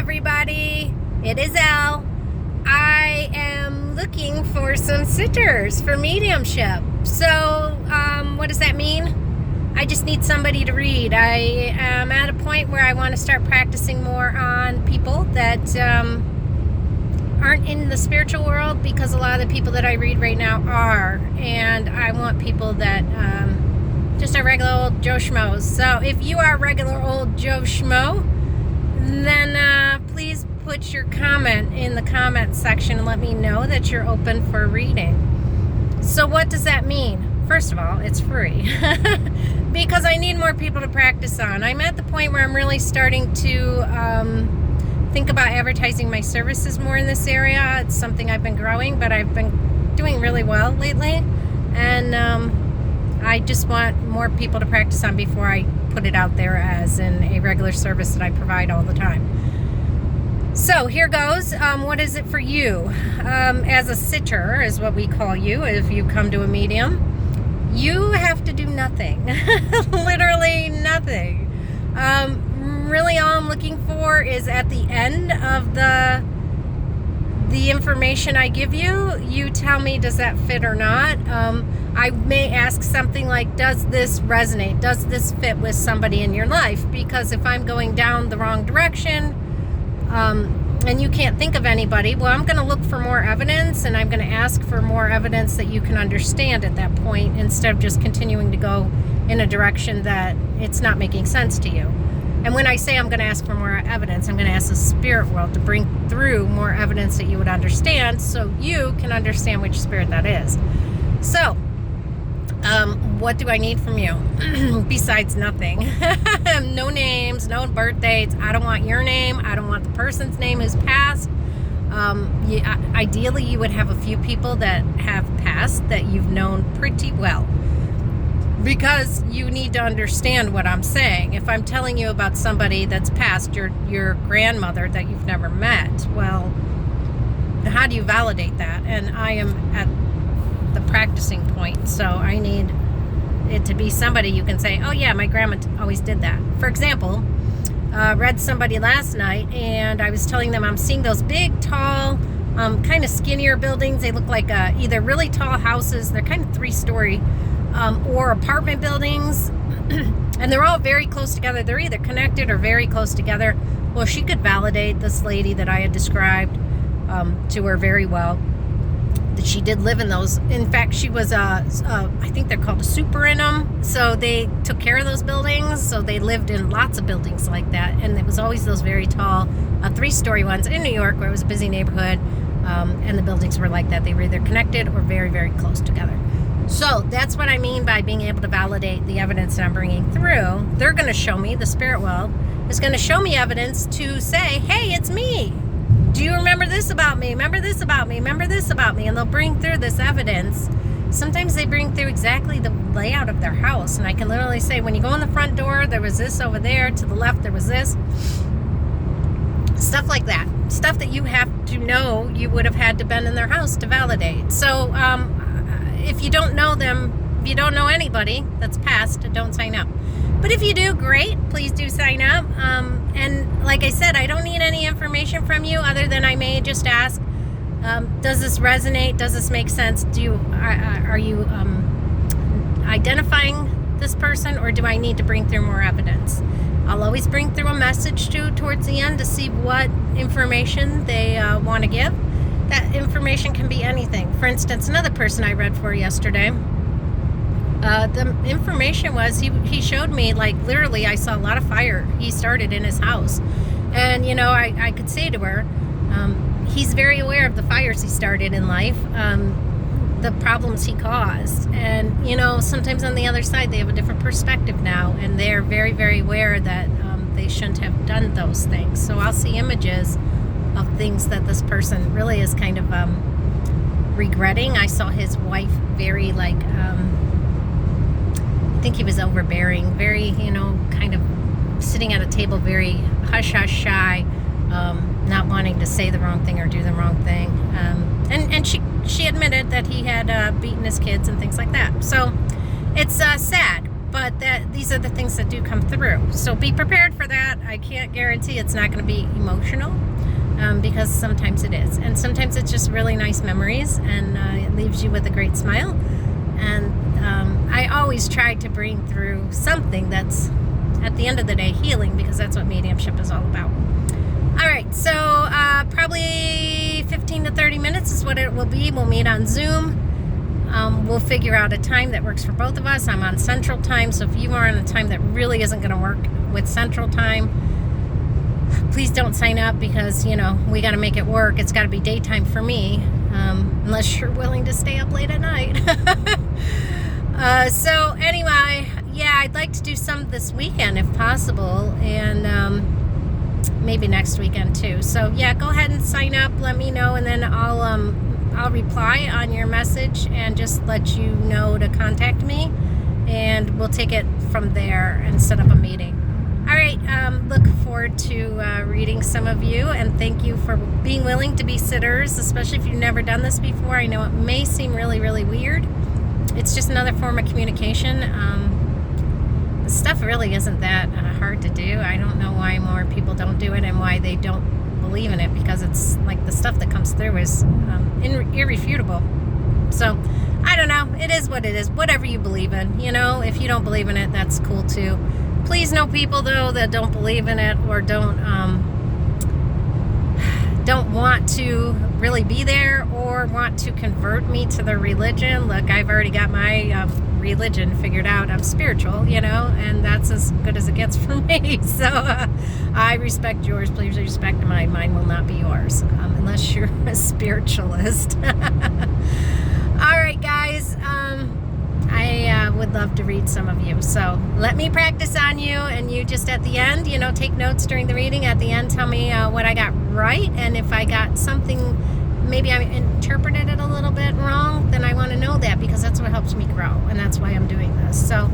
everybody. It is Elle. I am looking for some sitters for mediumship. So, what does that mean? I just need somebody to read. I am at a point where I want to start practicing more on people that aren't in the spiritual world, because a lot of the people that I read right now are. And I want people that just are regular old Joe Schmoes. So if you are regular old Joe Schmo, then please put your comment in the comment section and let me know that you're open for reading. So what does that mean? First of all, it's free because I need more people to practice on. I'm at the point where I'm really starting to think about advertising my services more in this area. It's something I've been growing, but I've been doing really well lately. And I just want more people to practice on before I put it out there as in a regular service that I provide all the time. So here goes. What is it for you? As a sitter is what we call you if you come to a medium. You have to do nothing. Literally nothing. Really all I'm looking for is at the end of the information I give you, you tell me does that fit or not. I may ask something like, does this resonate? Does this fit with somebody in your life? Because if I'm going down the wrong direction and you can't think of anybody, well, I'm going to look for more evidence, and I'm going to ask for more evidence that you can understand at that point, instead of just continuing to go in a direction that it's not making sense to you. And when I say I'm going to ask for more evidence, I'm going to ask the spirit world to bring through more evidence that you would understand, so you can understand which spirit that is. So, what do I need from you? Besides nothing. No names, no birth dates. I don't want your name. I don't want the person's name who's passed. Ideally, you would have a few people that have passed that you've known pretty well, because you need to understand what I'm saying. If I'm telling you about somebody that's passed, your grandmother that you've never met, well, how do you validate that? And I am at the practicing point, so I need it to be somebody you can say, oh yeah, my grandma always did that. For example, read somebody last night, and I was telling them I'm seeing those big, tall, kind of skinnier buildings. They look like either really tall houses, they're kind of 3-story, or apartment buildings, and they're all very close together. They're either connected or very close together. Well, she could validate this lady that I had described to her very well, that she did live in those. In fact, she was I think they're called a super in them. So they took care of those buildings. So they lived in lots of buildings like that, and it was always those very tall 3-story ones in New York, where it was a busy neighborhood, and the buildings were like that. They were either connected or very, very close together. So that's what I mean by being able to validate the evidence that I'm bringing through. They're going to show me, the spirit world is going to show me evidence to say, hey, it's me. Do you remember this about me? Remember this about me? Remember this about me? And they'll bring through this evidence. Sometimes they bring through exactly the layout of their house. And I can literally say, when you go in the front door, there was this over there. To the left, there was this. Stuff like that. Stuff that you have to know you would have had to been in their house to validate. So, if you don't know them, if you don't know anybody that's passed, don't sign up. But if you do, great, please do sign up. And like I said, I don't need any information from you other than I may just ask, does this resonate? Does this make sense? Are you identifying this person, or do I need to bring through more evidence? I'll always bring through a message towards the end to see what information they want to give. That information can be anything. For instance, another person I read for yesterday, the information was, he showed me, like, literally I saw a lot of fire he started in his house. And, I could say to her, he's very aware of the fires he started in life, the problems he caused. And, sometimes on the other side, they have a different perspective now, and they're very, very aware that they shouldn't have done those things. So I'll see images of things that this person really is kind of regretting. I saw his wife very, like, I think he was overbearing, very, kind of sitting at a table very hush-hush shy, not wanting to say the wrong thing or do the wrong thing. And she admitted that he had beaten his kids and things like that. So it's sad, but these are the things that do come through. So be prepared for that. I can't guarantee it's not going to be emotional, because sometimes it is. And sometimes it's just really nice memories, and it leaves you with a great smile. And I always try to bring through something that's, at the end of the day, healing, because that's what mediumship is all about. All right, so probably 15 to 30 minutes is what it will be. We'll meet on Zoom. We'll figure out a time that works for both of us. I'm on Central Time, so if you are on a time that really isn't going to work with Central Time, please don't sign up, because, we got to make it work. It's got to be daytime for me, unless you're willing to stay up late at night. So anyway, yeah, I'd like to do some this weekend if possible, and maybe next weekend too. So yeah, go ahead and sign up, let me know, and then I'll reply on your message and just let you know to contact me, and we'll take it from there and set up a meeting. All right, look forward to reading some of you, and thank you for being willing to be sitters, especially if you've never done this before. I know it may seem really, really weird. It's just another form of communication. This stuff really isn't that hard to do. I don't know why more people don't do it and why they don't believe in it, because it's like the stuff that comes through is irrefutable. So I don't know. It is what it is. Whatever you believe in, if you don't believe in it, that's cool too. Please know people though that don't believe in it, or don't want to really be there, or want to convert me to their religion. Look, I've already got my religion figured out. I'm spiritual, and that's as good as it gets for me. So I respect yours. Please respect mine. Mine will not be yours, unless you're a spiritualist. All right, guys. I would love to read some of you. So let me practice on you, and you just at the end, take notes during the reading. At the end, tell me what I got right, and if I got something, maybe I interpreted it a little bit wrong, then I want to know that, because that's what helps me grow, and that's why I'm doing this. So